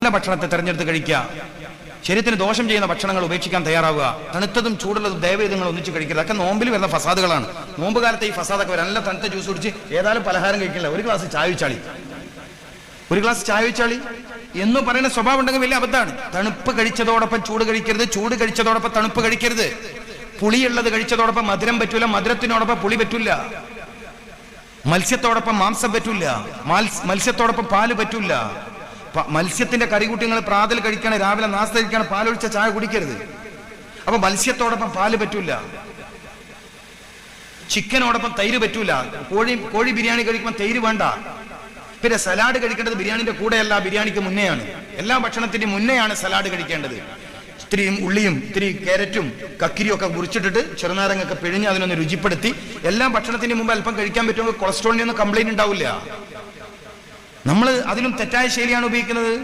നല്ല ഭക്ഷണത്തെ തെരഞ്ഞെടുത്ത് കഴിക്കുക. ശരീരത്തിന് ദോഷം ചെയ്യുന്ന ഭക്ഷണങ്ങൾ ഉപേക്ഷിക്കാൻ തയ്യാറാവുക. തണുത്തതും ചൂടുള്ളതും ദയവേദങ്ങൾ ഒന്നിച്ച് കഴിക്കരുത്. അതൊക്കെ നോമ്പിൽ വരുന്ന ഫസാദുകളാണ്. നോമ്പ് കാലത്ത് ഈ ഫസാദൊക്കെ വരും. നല്ല തണുത്ത ജ്യൂസ് കുടിച്ച് ഏതായാലും പലഹാരം കഴിക്കില്ല, ഒരു ഗ്ലാസ് ചായ വെച്ചാളി എന്ന് പറയുന്ന സ്വഭാവം ഉണ്ടെങ്കിൽ വലിയ അബദ്ധമാണ്. തണുപ്പ് കഴിച്ചതോടൊപ്പം ചൂട് കഴിക്കരുത്, ചൂട് കഴിച്ചതോടൊപ്പം തണുപ്പ് കഴിക്കരുത്. പുളിയുള്ളത് കഴിച്ചതോടൊപ്പം മധുരം പറ്റൂല, മധുരത്തിനോടൊപ്പം പുളി പറ്റൂല. മത്സ്യത്തോടൊപ്പം മാംസം പറ്റൂല, മത്സ്യത്തോടൊപ്പം പാല് പറ്റൂല. മത്സ്യത്തിന്റെ കറികുട്ടികൾ പ്രാതൽ കഴിക്കണം, രാവിലെ നാസ്ത കഴിക്കണം, പാലൊഴിച്ച ചായ കുടിക്കരുത്. അപ്പൊ മത്സ്യത്തോടൊപ്പം പാല് പറ്റൂല. ചിക്കനോടൊപ്പം തൈര് പറ്റൂല. കോഴി ബിരിയാണി കഴിക്കുമ്പോൾ തൈര് വേണ്ട. പിന്നെ സലാഡ് കഴിക്കേണ്ടത് ബിരിയാണിന്റെ കൂടെയല്ല, ബിരിയാണിക്ക് മുന്നെയാണ്. എല്ലാ ഭക്ഷണത്തിന്റെയും മുന്നെയാണ് സലാഡ് കഴിക്കേണ്ടത്. ഇത്തിരി ഉള്ളിയും ഇത്തിരി ക്യാരറ്റും കക്കിരിയും ഒക്കെ മുറിച്ചിട്ടിട്ട് ചെറുനാരങ്ങൊക്കെ പിഴിഞ്ഞ് അതിനൊന്ന് രുചിപ്പെടുത്തി എല്ലാ ഭക്ഷണത്തിന് മുമ്പ് അല്പം കഴിക്കാൻ പറ്റുമ്പോൾ കൊളസ്ട്രോളിനൊന്നും കംപ്ലൈന്റ് ഉണ്ടാവില്ല. നമ്മൾ അതിലും തെറ്റായ ശൈലിയാണ് ഉപയോഗിക്കുന്നത്.